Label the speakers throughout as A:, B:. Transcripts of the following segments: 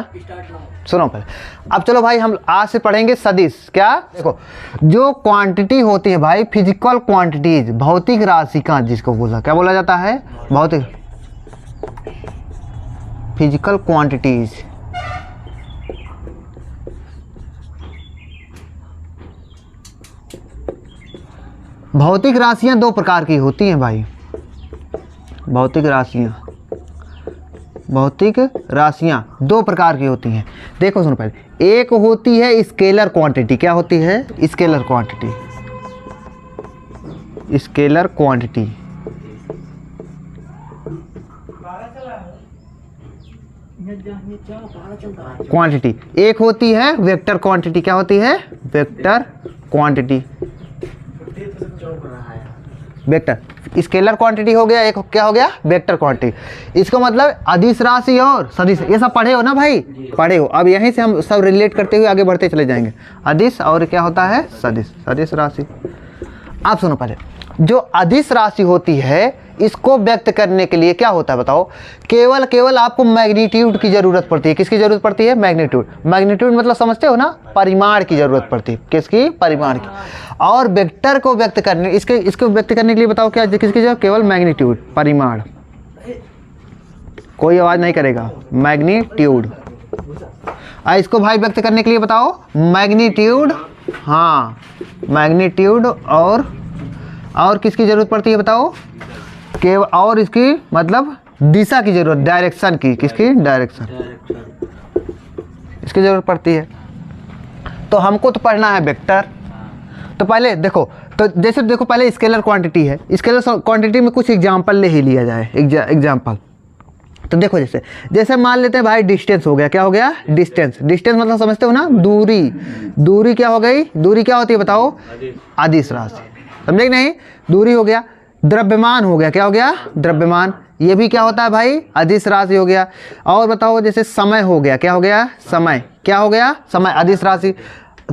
A: सुनो पहले। अब चलो भाई हम आज से पढ़ेंगे सदिश। क्या देखो, जो क्वांटिटी होती है भाई, फिजिकल क्वांटिटीज, भौतिक राशिकां जिसको बोला, क्या बोला जाता है? भौतिक फिजिकल क्वांटिटीज। भौतिक राशियां दो प्रकार की होती हैं भाई। भौतिक राशियां दो प्रकार की होती हैं। देखो सुनो पहले, एक होती है स्केलर क्वांटिटी। क्या होती है? Scalar quantity. Scalar quantity quantity एक होती है वेक्टर क्वांटिटी। क्या होती है? Vector quantity. Vector scalar quantity हो गया, एक क्या हो गया? Vector quantity. इसको मतलब अदिश राशि और सदिश, ये सब पढ़े हो ना भाई? पढ़े हो। अब यहीं से हम सब रिलेट करते हुए आगे बढ़ते चले जाएंगे। अदिश और क्या होता है? सदिश। सदिश राशि। आप सुनो पहले, जो अदिश राशि होती है इसको व्यक्त करने के लिए क्या होता है बताओ? केवल आपको मैग्नीट्यूड की जरूरत पड़ती है। किसकी जरूरत पड़ती है? मैग्नीट्यूड। मैग्नीट्यूड मतलब समझते हो ना? परिमाण की जरूरत पड़ती है। किसकी? परिमाण की। और वेक्टर को व्यक्त करने, इसको व्यक्त करने के लिए बताओ क्या किसकी जरूरत? केवल मैग्नीट्यूड, परिमाण। कोई आवाज नहीं करेगा। मैग्नीट्यूड। इसको भाई व्यक्त करने के लिए बताओ मैग्नीट्यूड। हाँ, मैग्नीट्यूड और किसकी जरूरत पड़ती है बताओ? केवल और इसकी मतलब दिशा की जरूरत, डायरेक्शन की। किसकी? डायरेक्शन। इसकी जरूरत पड़ती है। तो हमको तो पढ़ना है वेक्टर। तो पहले देखो, तो जैसे देखो पहले स्केलर क्वांटिटी है। स्केलर क्वांटिटी में कुछ एग्जांपल ले ही लिया जाए। एग्जांपल तो देखो, जैसे मान लेते हैं भाई डिस्टेंस हो गया। क्या हो गया? डिस्टेंस। डिस्टेंस मतलब समझते हो ना? दूरी। दूरी क्या हो गई? दूरी क्या होती है बताओ? अदिश राशि। समझे कि नहीं? दूरी हो गया। द्रव्यमान हो गया। क्या हो गया? द्रव्यमान। ये भी क्या होता है भाई? अदिश राशि हो गया। और बताओ जैसे समय हो गया। क्या हो गया? समय। क्या हो गया? समय। अदिश राशि।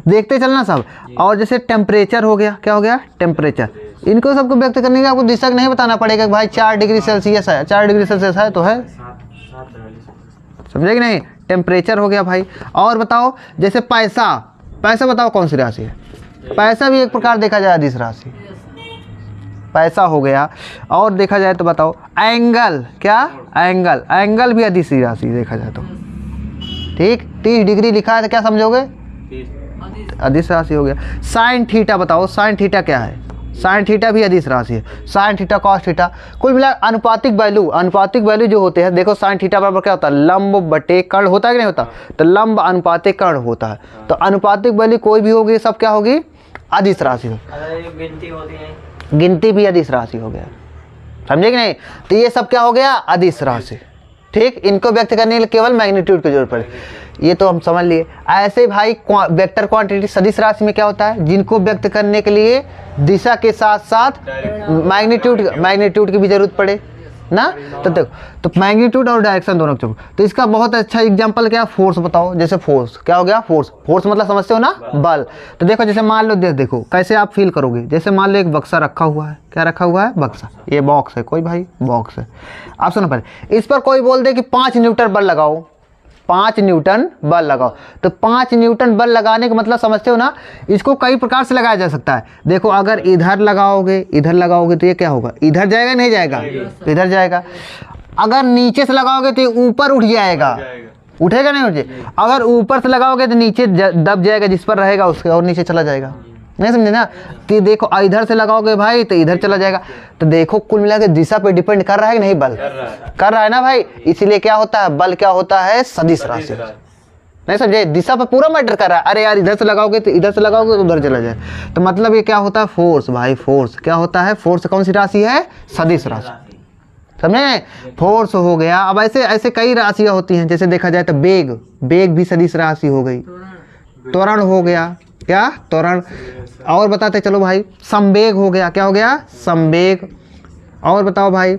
A: देखते चलना सब। और जैसे टेम्परेचर हो गया। क्या हो गया? टेम्परेचर। इनको सबको व्यक्त करने के आपको दिशा नहीं बताना पड़ेगा कि भाई 4 डिग्री सेल्सियस है। 4 डिग्री सेल्सियस है तो है, समझे कि नहीं? टेम्परेचर हो गया भाई। और बताओ जैसे पैसा। पैसा बताओ कौन सी राशि है? पैसा भी एक प्रकार देखा जाए अदिश राशि। पैसा हो गया। और देखा जाए तो बताओ एंगल। क्या? एंगल। एंगल भी अदिश राशि देखा जाए तो। ठीक, 30 डिग्री लिखा है तो क्या समझोगे? अदिश राशि हो गया। साइन थीटा बताओ, साइन थीटा क्या है? साइन थीटा भी अदिश राशि है। साइन थीटा, कॉस थीटा, कुल मिला अनुपातिक वैल्यू। अनुपातिक वैल्यू जो होते हैं, देखो साइन थीटा बराबर क्या होता है? लंब बटे कर्ण होता है कि नहीं होता? तो लंब अनुपातिक कर्ण होता है। तो अनुपातिक वैल्यू कोई भी होगी, सब क्या होगी? अदिश राशि हो। गिनती होती है, गिनती भी अदिश राशि हो गया। समझे कि नहीं? तो ये सब क्या हो गया? अदिश राशि। ठीक, इनको व्यक्त करने के लिए केवल मैग्नीट्यूड की जरूरत पड़े। ये तो हम समझ लिए। ऐसे भाई वेक्टर क्वांटिटी सदिश राशि में क्या होता है? जिनको व्यक्त करने के लिए दिशा के साथ साथ मैग्नीट्यूड की भी जरूरत पड़े ना। तो देखो, तो मैग्नीट्यूड और डायरेक्शन दोनों की। तो इसका बहुत अच्छा एग्जांपल क्या? फोर्स बताओ। जैसे फोर्स। क्या हो गया? फोर्स। फोर्स मतलब समझते हो ना? बल। तो देखो जैसे मान लो, देखो कैसे आप फील करोगे। जैसे मान लो एक बक्सा रखा हुआ है। क्या रखा हुआ है? बक्सा। ये बॉक्स है कोई भाई, बॉक्स है। आप सुनो पहले, इस पर कोई बोल दे कि 5 न्यूटन बल लगाओ। 5 न्यूटन बल लगाओ। तो 5 न्यूटन बल लगाने का मतलब समझते हो ना? इसको कई प्रकार से लगाया जा सकता है। देखो अगर इधर लगाओगे तो ये क्या होगा? इधर जाएगा नहीं जाएगा? इधर जाएगा। अगर नीचे से लगाओगे तो ये ऊपर उठ जाएगा। उठेगा नहीं? उठे। अगर ऊपर से लगाओगे तो नीचे दब जाएगा, जिस पर रहेगा उसके और नीचे चला जाएगा। नहीं समझे ना? तो देखो इधर से लगाओगे भाई तो इधर चला जाएगा। तो देखो कुल मिला के दिशा पे डिपेंड कर रहा है कि नहीं? बल कर रहा है ना भाई। इसीलिए क्या होता है? बल क्या होता है? सदिश राशि। नहीं समझे? दिशा पर पूरा मैटर कर रहा है। अरे यार इधर से लगाओगे तो इधर से लगाओगे तो उधर चला जाए। तो मतलब ये क्या होता है? फोर्स भाई। फोर्स क्या होता है? फोर्स कौन सी राशि है? सदिश राशि। समझे? फोर्स हो गया। अब ऐसे कई राशियां होती हैं। जैसे देखा जाए तो बेग। बेग भी सदिश राशि हो गई। त्वरण हो गया। क्या? त्वरण। और बताते चलो भाई, संवेग हो गया। क्या हो गया? संवेग। और बताओ भाई,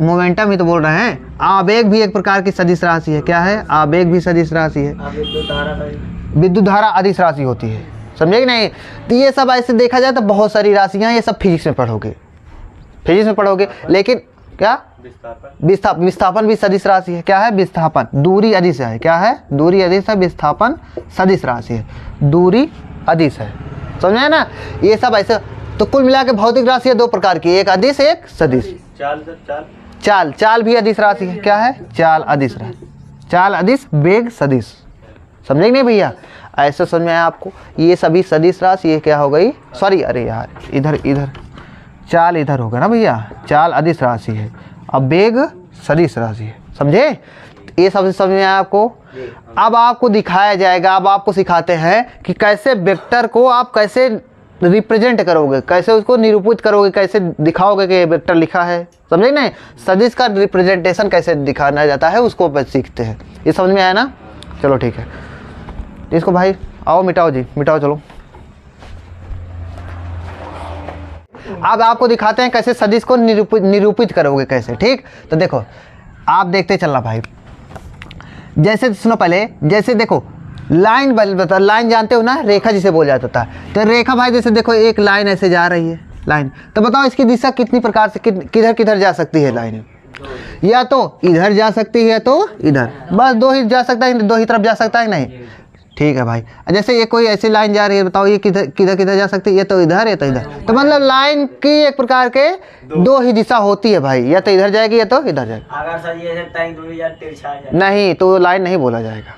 A: मोमेंटम ही तो बोल रहे हैं। आवेग भी एक प्रकार की सदिश राशि है। क्या है? आवेग भी सदिश राशि है। विद्युत धारा अदिश राशि होती है। समझे कि नहीं? तो ये सब ऐसे देखा जाए तो बहुत सारी राशियां, ये सब फिजिक्स में पढ़ोगे। लेकिन क्या? विस्थापन भी सदिश राशि है। क्या है? विस्थापन। दूरी अदिश है। क्या है? दूरी अदिश है। विस्थापन सदिश राशि है। दूरी अदिश है। समझ में ना? ये सब ऐसे। तो कुल मिला के भौतिक राशि है दो प्रकार की, एक अदिश एक सदिश। चाल भी अदिश राशि है। क्या है? चाल अदिश राशि। चाल अदिश, वेग सदिश। समझे नहीं भैया? ऐसे समझ में आया आपको? ये सभी सदिश राशि, ये क्या हो गई, सॉरी अरे यार इधर चाल इधर होगा ना भैया, चाल अदिश राशि है, अब वेग सदिश राशि है। समझे? ये सब समझ में आया आपको? अब आपको दिखाया जाएगा, अब आपको सिखाते हैं कि कैसे वेक्टर को आप कैसे रिप्रेजेंट करोगे, कैसे उसको निरूपित करोगे, कैसे दिखाओगे कि वेक्टर लिखा है। समझे ना? सदिश का रिप्रेजेंटेशन कैसे दिखाना जाता है उसको बस सीखते हैं। ये समझ में आया ना? चलो ठीक है, इसको भाई आओ मिटाओ जी, मिटाओ चलो। अब आपको दिखाते हैं कैसे सदिश को निरूपित करोगे कैसे। ठीक, तो देखो आप देखते चलना भाई। जैसे सुनो पहले, जैसे देखो लाइन बता, लाइन जानते हो ना, रेखा जिसे बोल जाता था। तो रेखा भाई जैसे देखो एक लाइन ऐसे जा रही है लाइन, तो बताओ इसकी दिशा कितनी प्रकार से किधर किधर जा सकती है लाइन? या तो इधर जा सकती है तो इधर, बस दो ही जा सकता है, दो ही तरफ जा सकता है नहीं। ठीक है भाई, जैसे ये कोई ऐसी लाइन जा रही है, बताओ ये किधर किधर किधर जा सकती है? ये तो इधर, ये तो इधर। तो मतलब लाइन की एक प्रकार के दो ही दिशा होती है भाई, या तो इधर जाएगी या तो इधर जाएगी। अगर सर ये नहीं तो लाइन नहीं बोला जाएगा।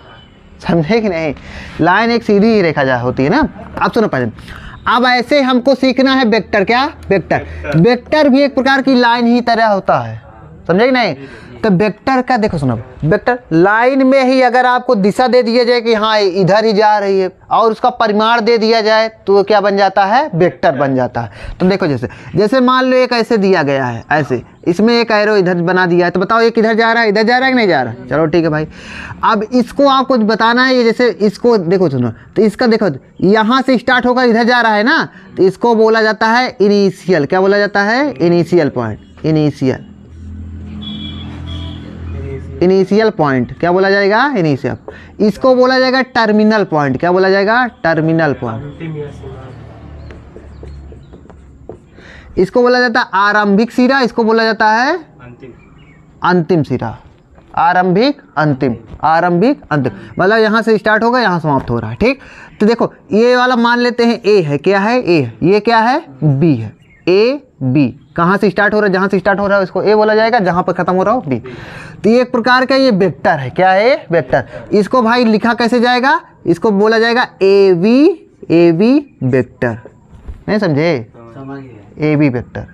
A: समझे कि नहीं? लाइन एक सीधी ही रेखा जा होती है ना। अब सुनो पहले, अब ऐसे हमको सीखना है वेक्टर। क्या? वेक्टर भी एक प्रकार की लाइन ही तरह होता है। समझे कि नहीं? तो वेक्टर का देखो सुनो, वेक्टर लाइन में ही अगर आपको दिशा दे दिया जाए कि हाँ इधर ही जा रही है, और उसका परिमाण दे दिया जाए तो क्या बन जाता है? वेक्टर बन जाता है। तो देखो जैसे मान लो एक ऐसे दिया गया है, ऐसे इसमें एक एरो इधर बना दिया है, तो बताओ ये किधर जा रहा है? इधर जा रहा है कि नहीं जा रहा है? चलो ठीक है भाई, अब इसको आपको बताना है। ये जैसे इसको देखो सुनो, तो इसका देखो यहाँ से स्टार्ट होकर इधर जा रहा है ना, तो इसको बोला जाता है इनिशियल। क्या बोला जाता है? Initial point. इनिशियल पॉइंट क्या बोला जाएगा? इनिशियल। इसको बोला जाएगा टर्मिनल पॉइंट। क्या बोला जाएगा? Terminal point. इसको बोला जाता है आरंभिक सिरा, इसको बोला जाता है अंतिम सिरा। आरंभिक अंतिम, आरंभिक अंतिम, मतलब यहाँ से स्टार्ट होगा यहाँ समाप्त हो रहा है। ठीक, तो देखो ये वाला मान लेते हैं ए है। क्या है? ए है। ये क्या है? बी है। ए बी, कहाँ से स्टार्ट हो रहा है? जहाँ से स्टार्ट हो रहा है उसको ए बोला जाएगा, जहाँ पर खत्म हो रहा हो बी। तो ये एक प्रकार का ये वेक्टर है। क्या है? वेक्टर। इसको भाई लिखा कैसे जाएगा? इसको बोला जाएगा ए बी वेक्टर। नहीं समझे? A B vector.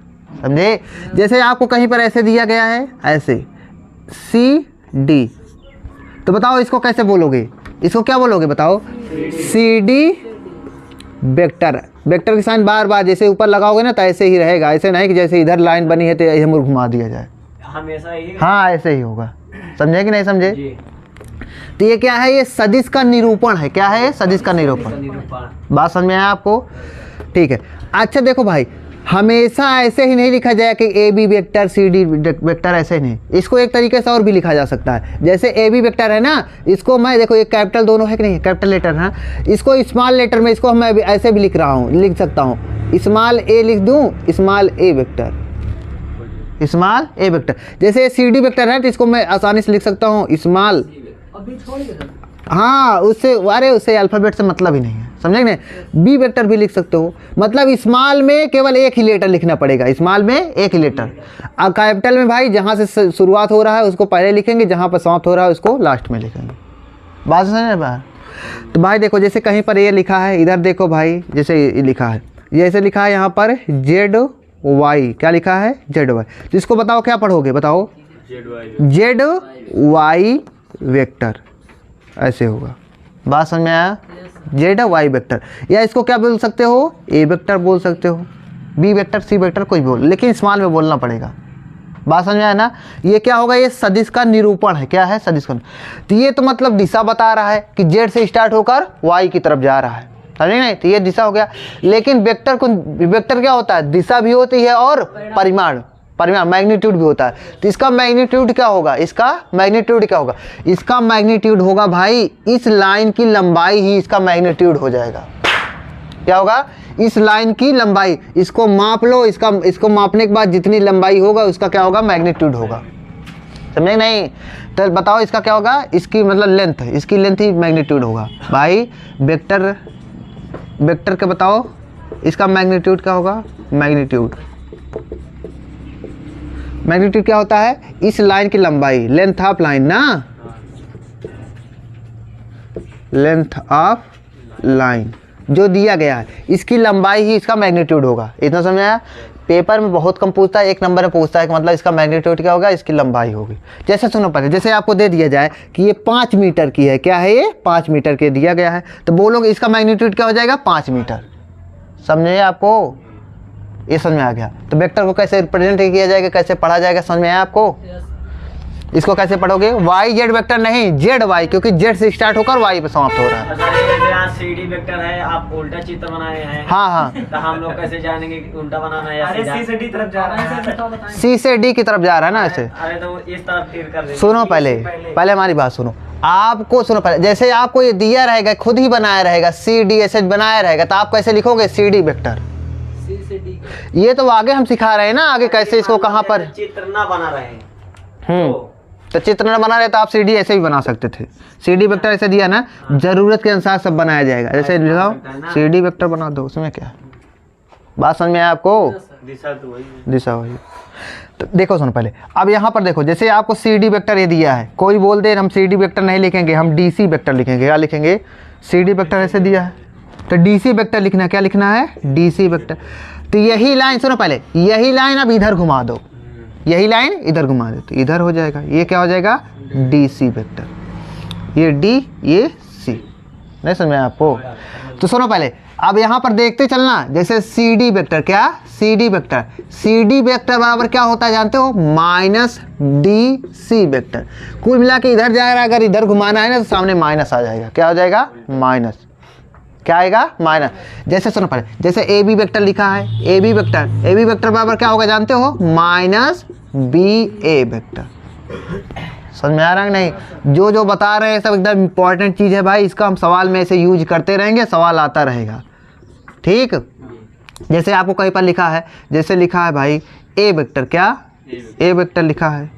A: समझे? जैसे आपको कहीं पर ऐसे दिया गया है, ऐसे सी डी, तो बताओ इसको कैसे बोलोगे? इसको क्या बोलोगे बताओ? C D vector. वेक्टर के साइन बार बार जैसे ऊपर लगाओगे ना तो ऐसे ही रहेगा, ऐसे नहीं कि जैसे इधर लाइन बनी है तो हम घुमा दिया जाए, हमेशा ही। हाँ ऐसे ही होगा। समझे कि नहीं समझे? तो ये क्या है? ये सदिश का निरूपण है। क्या है? सदिश का निरूपण। बात समझ में आया आपको? ठीक है। अच्छा देखो भाई, हमेशा ऐसे ही नहीं लिखा जाए कि A B vector C D vector, ऐसे नहीं। इसको एक तरीके से और भी लिखा जा सकता है। जैसे ए बी वेक्टर है ना, इसको मैं देखो ये कैपिटल दोनों है कि नहीं? कैपिटल लेटर है, इसको स्मॉल लेटर में इसको मैं ऐसे भी लिख रहा हूँ, लिख सकता हूँ। स्मॉल ए लिख दूँ, स्मॉल ए वेक्टर, स्मॉल ए वेक्टर। जैसे सी डी वेक्टर है तो इसको मैं आसानी से लिख सकता हूँ स्मॉल। हाँ उससे, अरे उससे अल्फ़ाबेट से मतलब ही नहीं है। समझे नहीं? बी वेक्टर भी लिख सकते हो, मतलब स्मॉल में केवल एक ही लेटर लिखना पड़ेगा। स्मॉल में एक ही लेटर। और कैपिटल में भाई जहाँ से शुरुआत हो रहा है उसको पहले लिखेंगे, जहाँ पर समाप्त हो रहा है उसको लास्ट में लिखेंगे। बात समझ में? तो भाई देखो जैसे कहीं पर ये लिखा है, इधर देखो भाई जैसे ये लिखा है, जैसे लिखा है यहाँ पर जेड वाई। क्या लिखा है? Z Y. तो इसको बताओ क्या पढ़ोगे? बताओ जेड वाई वेक्टर, ऐसे होगा। बात समझ में आया? Z Y vector. या इसको क्या बोल सकते हो? ए वेक्टर बोल सकते हो, बी वेक्टर, सी वेक्टर, कोई बोल, लेकिन स्मॉल में बोलना पड़ेगा। बात समझ में आया ना? ये क्या होगा? ये सदिश का निरूपण है। क्या है? सदिश का। तो ये तो मतलब दिशा बता रहा है कि जेड से स्टार्ट होकर वाई की तरफ जा रहा है। समझे नहीं? तो ये दिशा हो गया। लेकिन वेक्टर को, वेक्टर क्या होता है? दिशा भी होती है और परिमाण मैग्नीट्यूड भी होता है। तो इसका मैग्नीट्यूड क्या होगा? इसका मैग्नीट्यूड क्या होगा? इसका मैग्नीट्यूड होगा भाई इस लाइन की लंबाई ही इसका मैग्नीट्यूड हो जाएगा। क्या होगा, इस लाइन की लंबाई, इसको माप लो, इसको मापने के बाद जितनी लंबाई होगा उसका क्या होगा, मैग्नीट्यूड होगा। समझे नहीं? तो बताओ इसका क्या होगा, इसकी मतलब लेंथ, इसकी लेंथ ही मैग्नीट्यूड होगा भाई। वेक्टर के बताओ इसका मैग्नीट्यूड क्या होगा, मैग्नीट्यूड क्या होता है, इस लाइन की लंबाई, लेंथ ऑफ लाइन ना, लेंथ ऑफ लाइन जो दिया गया है इसकी लंबाई ही इसका मैग्नीट्यूड होगा। इतना समझ आया? पेपर में बहुत कम पूछता है, 1 नंबर में पूछता है कि मतलब इसका मैग्नीट्यूड क्या होगा, इसकी लंबाई होगी। जैसे सुनो पहले, जैसे आपको दे दिया जाए कि ये 5 मीटर की है, क्या है ये 5 मीटर के दिया गया है, तो बोलोगे इसका मैग्नीट्यूड क्या हो जाएगा, 5 मीटर। समझे आपको? ये समझ में आ गया? तो वेक्टर को कैसे रिप्रेजेंट किया जाएगा, कैसे पढ़ा जाएगा, समझ में आया आपको? इसको कैसे पढ़ोगे, वाई जेड वेक्टर नहीं, जेड वाई, क्योंकि जेड से स्टार्ट होकर वाई पे समाप्त हो रहा है।
B: CD वेक्टर है, आप उल्टा चित्र बनाए हैं।
A: हाँ
B: तो हम लोग कैसे जानेंगे कि उल्टा बनाना है या सीधा?
C: C से D तरफ जा रहा है,
A: सी से डी की तरफ जा रहा है ना ऐसे।
B: अरे तो इस तरफ तीर कर देंगे।
A: सुनो पहले हमारी बात सुनो, आपको सुनो पहले, जैसे आपको ये दिया रहेगा, खुद ही बनाया रहेगा, CDSH बनाया रहेगा, तो आप कैसे लिखोगे, CD वेक्टर।
C: C से D।
A: ये तो आगे हम सिखा रहे हैं ना, आगे कैसे इसको कहाँ पर
B: चित्र ना बना रहे हैं।
A: तो चित्र न बना रहे तो आप CD ऐसे भी बना सकते थे। CD वेक्टर ऐसे दिया ना, जरूरत के अनुसार सब बनाया जाएगा। जैसे लिखाओ CD वेक्टर बना दो, उसमें क्या बात समझ में आया आपको?
B: दिशा तो वही है।
A: दिशा वही। तो देखो सुनो पहले, अब यहाँ पर देखो, जैसे आपको CD वेक्टर ये दिया है, कोई बोल दे हम CD वेक्टर नहीं लिखेंगे, हम DC वेक्टर लिखेंगे। क्या लिखेंगे, CD वेक्टर ऐसे दिया है तो DC वेक्टर लिखना है, क्या लिखना है, DC वेक्टर। तो यही लाइन सुनो पहले, यही लाइन अब इधर घुमा दो, यही लाइन इधर घुमा दे तो इधर हो जाएगा, ये क्या हो जाएगा, DC वेक्टर। ये D, ये C। नहीं समझ में आपको? तो सुनो पहले, अब यहाँ पर देखते चलना, जैसे CD वेक्टर, क्या CD वेक्टर बराबर क्या होता है जानते हो, -DC वेक्टर। कुल मिला के इधर जा रहा है, अगर इधर घुमाना है ना तो सामने माइनस आ जाएगा। क्या हो जाएगा, माइनस। क्या आएगा, माइनस। जैसे सुनो पहले, जैसे AB वेक्टर लिखा है, AB वेक्टर बराबर क्या होगा जानते हो, -BA वेक्टर। समझ में आ रहा है नहीं? जो बता रहे हैं सब एकदम इंपॉर्टेंट चीज़ है भाई, इसका हम सवाल में ऐसे यूज करते रहेंगे, सवाल आता रहेगा। ठीक, जैसे आपको कहीं पर लिखा है, जैसे लिखा है भाई A वेक्टर, क्या A वेक्टर लिखा है,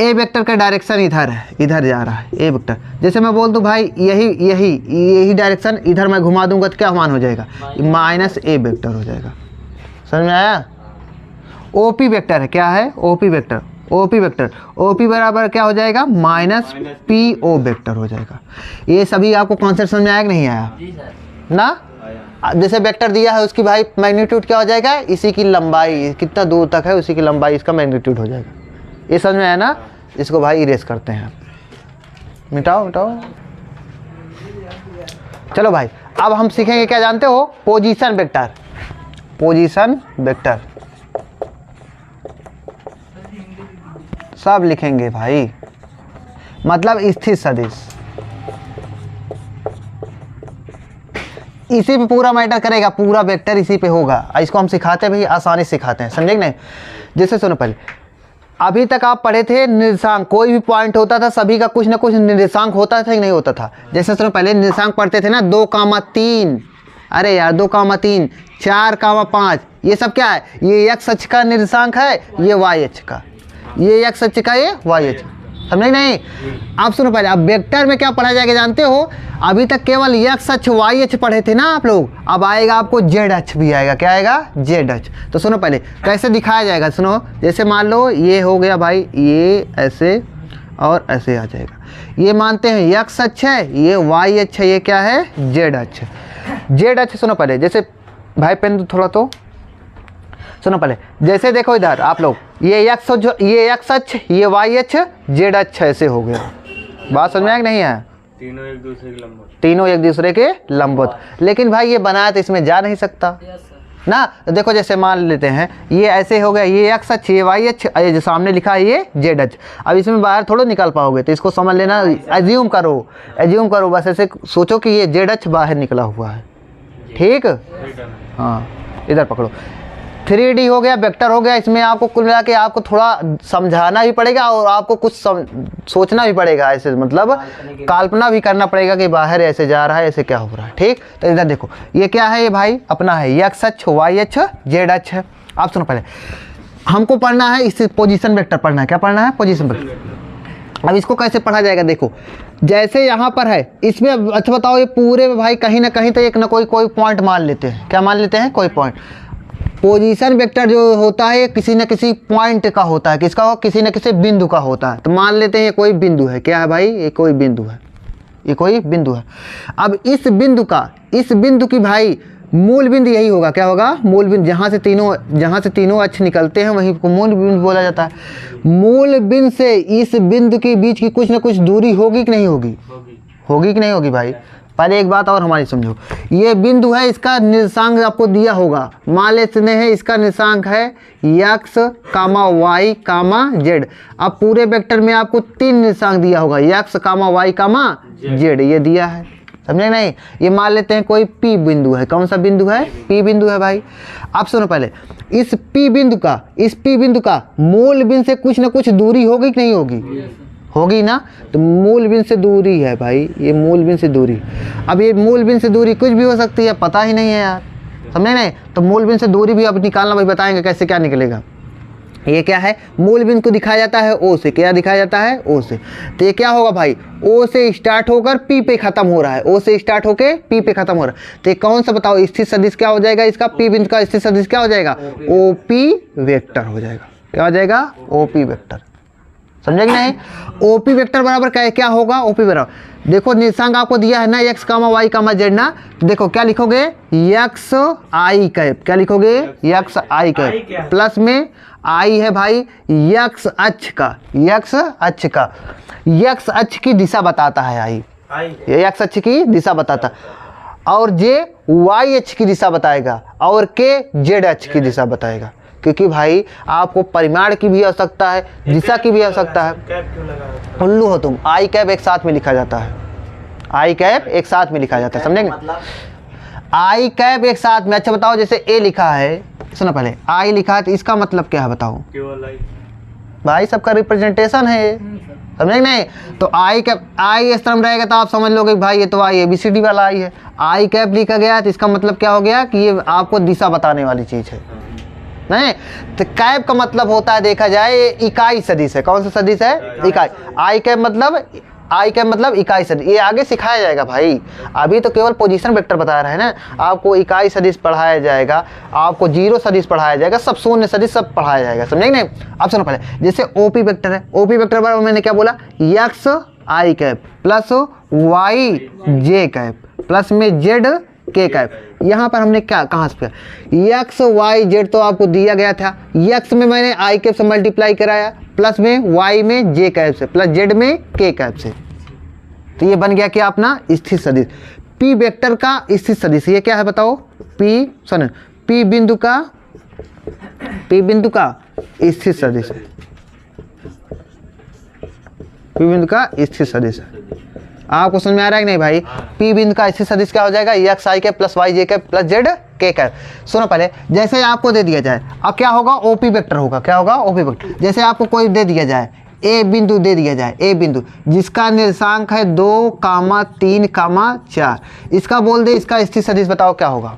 A: A वेक्टर का डायरेक्शन इधर है, इधर जा रहा है A वेक्टर। जैसे मैं बोल दूं भाई यही डायरेक्शन इधर मैं घुमा दूंगा तो क्या मान हो जाएगा, -A वेक्टर हो जाएगा। समझ में आया? OP वेक्टर है, क्या है, OP वेक्टर बराबर क्या हो जाएगा, -PO वेक्टर हो जाएगा। ये सभी आपको कॉन्सेप्ट समझ में आया कि नहीं आया ना? जैसे वेक्टर दिया है उसकी भाई मैग्नीट्यूड क्या हो जाएगा, इसी की लंबाई, कितना दूर तक है उसी की लंबाई, इसका मैग्नीट्यूड हो जाएगा। ये समझ में आया ना? इसको भाई इरेज करते हैं, मिटाओ। चलो भाई, अब हम सीखेंगे क्या जानते हो, पोजीशन वेक्टर सब लिखेंगे भाई, मतलब स्थिर सदिश। इसी पे पूरा मैटर करेगा, पूरा वेक्टर इसी पे होगा। इसको हम सिखाते भी आसानी से सिखाते हैं, समझे कि नहीं? जैसे सुनो पहले, अभी तक आप पढ़े थे निर्देशांक, कोई भी पॉइंट होता था सभी का कुछ ना कुछ निर्देशांक होता था कि नहीं होता था। जैसे सुनो पहले निर्देशांक पढ़ते थे ना, 2,3, अरे यार 2,3, 4,5, ये सब क्या है, ये x अक्ष का निर्देशांक है, ये y अक्ष का, ये x अक्ष का, ये y अक्ष। समझे नहीं? आप सुनो पहले, अब वेक्टर में क्या पढ़ा जाएगा जानते हो, अभी तक केवल x अक्ष y अक्ष पढ़े थे ना आप लोग, अब आएगा आपको z अक्ष भी आएगा। क्या आएगा, z अक्ष। तो सुनो पहले कैसे दिखाया जाएगा, सुनो, जैसे मान लो ये हो गया भाई, ये ऐसे और ऐसे आ जाएगा, ये मानते हैं x अक्ष है, ये y अक्ष है, ये क्या है, z अक्ष। z अक्ष सुनो पहले, जैसे भाई पेन दो थोड़ा, तो सुनो पहले, जैसे देखो इधर आप लोग, ये x अक्ष, ये y अक्ष, z अक्ष ऐसे हो गया। बात समझ में आया कि नहीं है?
B: तीनों एक दूसरे के लंबवत। लेकिन भाई ये बनाया तो इसमें जा नहीं सकता ना। तो देखो जैसे मान लेते हैं, ये ऐसे हो गया, ये x अक्ष, ये y अक्ष, ये जो सामने लिखा है ये z अक्ष। अब इसमें बाहर थोड़ा निकाल पाओगे, तो इसको समझ लेना, एज्यूम करो बस, ऐसे सोचो कि ये z अक्ष बाहर निकला हुआ है। ठीक, हाँ इधर पकड़ो। 3D हो गया, वेक्टर हो गया। इसमें आपको कुल मिला के आपको थोड़ा समझाना भी पड़ेगा और आपको कुछ सोचना भी पड़ेगा, ऐसे मतलब कल्पना भी करना पड़ेगा कि बाहर ऐसे जा रहा है, ऐसे क्या हो रहा है। ठीक, तो इधर देखो ये क्या है, ये भाई अपना है एक्स अक्ष, वाई अक्ष, जेड अक्ष है। आप सुनो, पहले हमको पढ़ना है इस पोजीशन वेक्टर पढ़ना है। क्या पढ़ना है? Position vector. अब इसको कैसे पढ़ा जाएगा? देखो जैसे यहाँ पर है, इसमें अच्छा बताओ, ये पूरे में भाई कहीं ना कहीं तो एक ना कोई पॉइंट मान लेते हैं। क्या मान लेते हैं? कोई पॉइंट। पोजीशन वेक्टर जो होता है किसी न किसी पॉइंट का होता है। किसका हो? किसी न किसी बिंदु का होता है। तो मान लेते हैं ये कोई बिंदु है। क्या है भाई? ये कोई बिंदु है, ये कोई बिंदु है। अब इस बिंदु की भाई मूल बिंदु यही होगा। क्या होगा? मूल बिंदु। जहाँ से तीनों अक्ष निकलते हैं वहीं को मूल बिंदु बोला जाता है। मूल बिंदु से इस बिंदु के बीच की कुछ ना कुछ दूरी होगी कि नहीं होगी? होगी कि नहीं होगी भाई? पहले एक बात और हमारी समझो, ये बिंदु है, इसका निर्देशांक आपको दिया होगा। मान लेते हैं इसका निर्देशांक है x, y, z। अब पूरे वेक्टर में आपको 3 निर्देशांक दिया होगा, x, y, z। ये दिया है, समझे नहीं? ये मान लेते हैं कोई P बिंदु है। कौन सा बिंदु है? P बिंदु है भाई। अब सुनो, पहले इस P बिंदु का मूल बिंदु से कुछ ना कुछ दूरी होगी कि नहीं होगी? होगी ना। तो मूल बिंदु से दूरी है भाई, ये मूल बिंदु से दूरी। अब ये मूल बिंदु से दूरी कुछ भी हो सकती है, पता ही नहीं है यार, समझे नहीं? तो मूल बिंदु से दूरी भी अब निकालना भाई बताएंगे कैसे क्या निकलेगा। ये क्या है? मूल बिंदु को दिखाया जाता है O से। क्या दिखाया जाता है? O से। तो ये क्या होगा भाई? O से स्टार्ट होकर P पे खत्म हो रहा है। O से स्टार्ट होकर P पे खत्म हो रहा है। तो ये कौन सा बताओ स्थित सदिश क्या हो जाएगा? इसका P बिंदु का स्थित सदिश क्या हो जाएगा? OP वेक्टर हो जाएगा। क्या हो जाएगा? OP vector. समझे कि नहीं? OP वेक्टर बराबर क्या होगा? OP बराबर, देखो निर्देशांक आपको दिया है ना x, y, z ना। देखो क्या लिखोगे? x i cap. क्या लिखोगे? x i cap. प्लस में i है भाई x अक्ष का, x अक्ष की दिशा बताता है i। ये x अक्ष की दिशा बताता, और j y अक्ष की दिशा बताएगा, और k z अक्ष की दिशा बताएगा। क्योंकि भाई आपको परिमाण की भी आवश्यकता है, दिशा की भी आवश्यकता है। उल्लू हो तुम। आई कैप एक साथ में लिखा जाता है, आई कैप एक साथ में लिखा जाता है, समझेंगे? आई कैप एक साथ में। अच्छा बताओ, जैसे ए लिखा है, सुनो पहले, आई लिखा है तो इसका मतलब क्या है बताओ? भाई सबका रिप्रेजेंटेशन है, समझे नहीं? तो आई कैप, आई इस तरह रहेगा तो आप समझ लोगे भाई ये तो आई ABCD वाला आई है। आई कैप लिखा गया है तो इसका मतलब क्या हो गया कि ये आपको दिशा बताने वाली चीज़ है। नहीं, तो कैप का मतलब होता है देखा जाए इकाई सदिश है। कौन सा सदिश है? इकाई। आई कैप मतलब इकाई सदिश। ये आगे सिखाया जाएगा भाई, अभी तो केवल पोजीशन वेक्टर बता रहे हैं ना। आपको इकाई सदिश पढ़ाया जाएगा, आपको जीरो सदिश पढ़ाया जाएगा, सब शून्य सदिश सब पढ़ाया जाएगा, समझेंगे नहीं? अब सुनो पहले, जैसे OP वेक्टर है, OP वेक्टर बराबर मैंने क्या बोला? x i cap plus y j cap plus में z k कैप। यहाँ पर हमने क्या कहाँ से x y z तो आपको दिया गया था, x में मैंने i कैप से मल्टीप्लाई कराया, प्लस में y में j कैप से, प्लस z में k कैप से। तो ये बन गया क्या अपना स्थित सदिश। P वेक्टर का स्थित सदिश ये क्या है बताओ? P बिंदु का स्थित सदिश, P बिंदु का स्थित सदिश। आपको समझ में आ रहा है कि नहीं भाई? P बिंदु का स्थित सदिश क्या हो जाएगा? x i cap plus y j cap plus z k cap. सुनो पहले, जैसे आपको दे दिया जाए, अब क्या होगा? OP वेक्टर होगा। क्या होगा? OP vector. जैसे आपको कोई दे दिया जाए, A बिंदु दे दिया जाए, A बिंदु जिसका निर्देशांक है 2, 3, 4, इसका बोल दे इसका स्थित सदिश बताओ क्या होगा?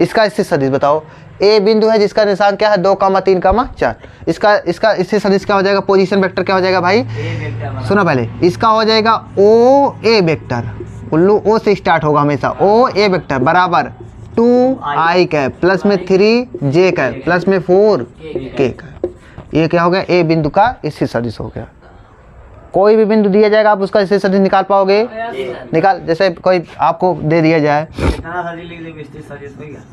B: इसका स्थित सदिश बताओ। A बिंदु है जिसका निर्देशांक क्या है? 2, 3, 4। इसका स्थित सदिश क्या हो जाएगा? पोजीशन वेक्टर क्या हो जाएगा भाई? सुनो पहले, इसका हो जाएगा OA वेक्टर। उल्लू O से स्टार्ट होगा हमेशा। OA वेक्टर बराबर 2i कैप प्लस में 3j कैप प्लस में 4k कैप। ये क्या हो गया? A बिंदु का स्थित सदिश हो गया। कोई भी बिंदु दिया जाएगा आप उसका स्थित सदिश निकाल पाओगे? निकाल। जैसे कोई आपको दे दिया जाए,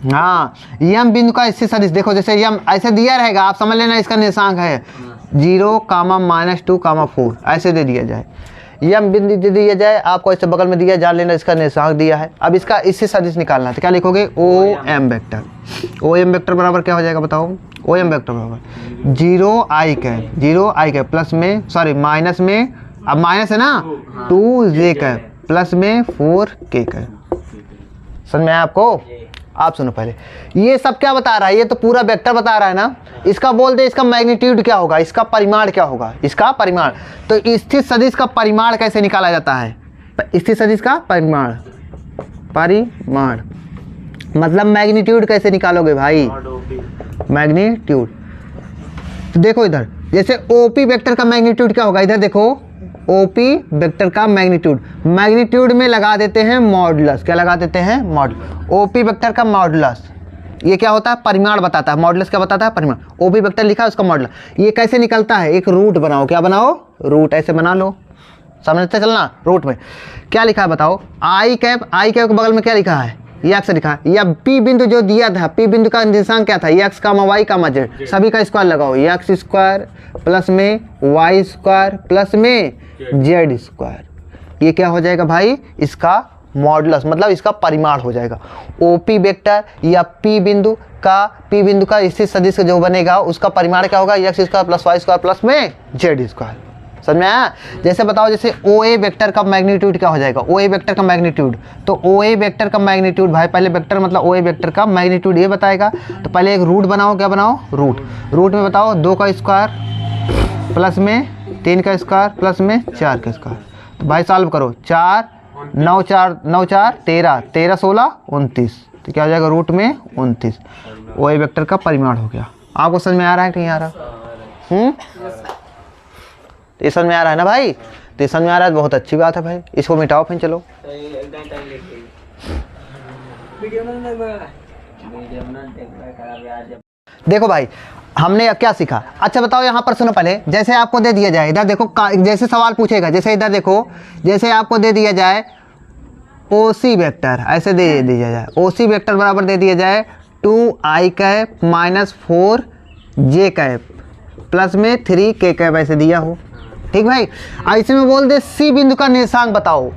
B: हाँ, यम बिंदु का स्थित सदिश देखो, जैसे यम ऐसे दिया रहेगा, आप समझ लेना इसका निर्देशांक है 0, -2, 4, ऐसे दे दिया जाए। यम बिंदु दे दिया जाए आपको, ऐसे बगल में दिया, जान लेना इसका निर्देशांक दिया है। अब इसका स्थित सदिश निकालना है तो क्या लिखोगे? OM vector. OM वेक्टर बराबर क्या हो जाएगा बताओ? OM वेक्टर बराबर 0 i कैप प्लस में, सॉरी माइनस में, अब माइनस है ना, 2j कैप प्लस में 4k कैप। समझ में आया आपको?
A: आप सुनो पहले, ये सब क्या बता रहा है, ये तो पूरा वेक्टर बता रहा है ना। इसका बोल दे इसका मैग्नीट्यूड क्या होगा, इसका परिमाण क्या होगा, इसका परिमाण। तो स्थिर सदिश का परिमाण कैसे निकाला जाता है, स्थिर सदिश का परिमाण, परिमाण मतलब मैग्नीट्यूड कैसे निकालोगे भाई, मैग्नीट्यूड। तो देखो इधर, जैसे ओपी वेक्टर का मैग्नीट्यूड क्या होगा, इधर देखो ओपी वेक्टर का मैग्नीट्यूड, मैग्नीट्यूड में लगा देते हैं मॉडुलस, क्या लगा देते हैं मॉडुलस, ओपी वेक्टर का मॉडुलस। ये क्या होता है, परिमाण बताता है, मॉडुलस क्या बताता है, परिमाण। ओपी वेक्टर लिखा है उसका मॉडुलस। ये कैसे निकलता है, एक रूट बनाओ, क्या बनाओ, रूट ऐसे बना लो, समझते चलना। रूट में क्या लिखा है बताओ, आई कैप, आई कैप के बगल में क्या लिखा है, ये एक्स लिखा है, या पी बिंदु जो दिया था, पी बिंदु का निर्देशांक क्या था, एक्स कामा वाई कामा जेड, सभी का स्क्वायर लगाओ, एक्स स्क्वायर प्लस में वाई स्क्वायर प्लस में जेड स्क्वायर। ये क्या हो जाएगा भाई, इसका मॉडुलस मतलब इसका परिमाण हो जाएगा। ओपी वेक्टर या पी बिंदु का स्थिर सदिश जो बनेगा उसका परिमाण क्या होगा, X square plus Y square plus में जेड स्क्वायर। समझ में आया। जैसे बताओ, जैसे ओ ए वेक्टर का मैग्नीट्यूड क्या हो जाएगा, ओ ए वेक्टर का मैग्नीट्यूड, तो ओ ए वेक्टर का मैग्नीट्यूड भाई, पहले वेक्टर मतलब ओ ए वेक्टर का मैग्नीट्यूड ये बताएगा। तो पहले एक रूट बनाओ, क्या बनाओ, रूट। रूट में बताओ 2 का स्क्वायर प्लस में 3 का स्क्वायर प्लस में 4 का स्क्वायर। तो भाई सॉल्व करो, 4 9 4 13 13 16 29, तो क्या हो जाएगा रूट में 29। ओ ए वेक्टर का परिमाण हो गया। आपको समझ में आ रहा है कि नहीं आ रहा, ये समझ में आ रहा है ना भाई, तो समझ में आ रहा है, बहुत अच्छी बात है भाई। इसको मिटाओ फिर चलो। देखो भाई हमने अब क्या सीखा, अच्छा बताओ यहाँ पर सुनो पहले, जैसे आपको दे दिया जाए, इधर देखो जैसे सवाल पूछेगा, जैसे इधर देखो, जैसे आपको दे दिया जाए ओ सी वेक्टर, ऐसे दे दिया जाए, ओ सी वेक्टर बराबर दे दिया जाए 2i cap minus 4j cap plus में 3k कैप, ऐसे दिया हो, ठीक भाई। ऐसे में बोल दे सी बिंदु का निर्देशांक बताओ,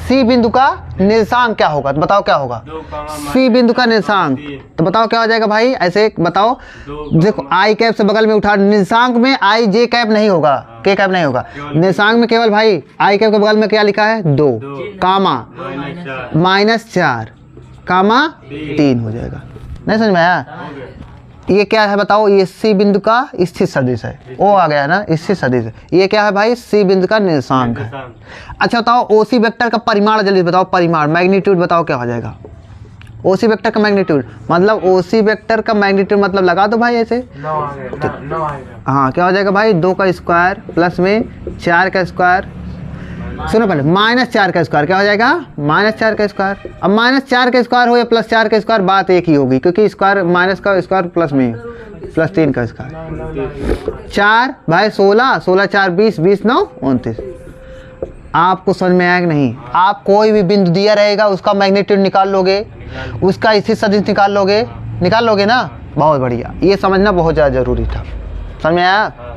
A: सी बिंदु का निर्देशांक क्या होगा, तो बताओ क्या होगा, सी बिंदु का निर्देशांक, तो बताओ क्या हो जाएगा भाई, ऐसे बताओ। देखो आई कैप से बगल में उठा, निर्देशांक में आई जे कैप नहीं होगा, के कैप नहीं होगा, निर्देशांक में केवल भाई आई कैप के बगल में क्या लिखा है, 2 कामा -4 कामा 3 हो जाएगा। नहीं समझ में आया, ये क्या है बताओ, ये सी बिंदु का स्थिर सदिश है, ओ आ गया ना, स्थिर सदिश है। ये क्या है भाई, सी बिंदु का निर्देशांक है। अच्छा बताओ ओ सी वेक्टर का परिमाण जल्दी बताओ, परिमाण मैग्नीट्यूड बताओ क्या हो जाएगा, ओ सी वेक्टर का मैग्नीट्यूड मतलब, ओ सी वेक्टर का मैग्नीट्यूड मतलब लगा दो भाई ऐसे, हाँ क्या हो जाएगा भाई, 2 का स्क्वायर प्लस में 4 का स्क्वायर, सुनो पहले -4 का स्क्वायर, क्या हो जाएगा -4 का स्क्वायर। अब -4 का स्क्वायर हो या +4 का स्क्वायर, बात एक ही होगी, क्योंकि स्क्वायर माइनस का स्क्वायर प्लस में प्लस 3 का स्क्वायर, 4 भाई 16 16 4 20 20 9 29। आपको समझ में आया कि नहीं, आप कोई भी बिंदु दिया रहेगा उसका मैग्नीट्यूड निकाल लोगे, उसका स्थिर सदिश निकाल लोगे ना, बहुत बढ़िया। ये समझना बहुत ज़्यादा जरूरी था, समझ में आया।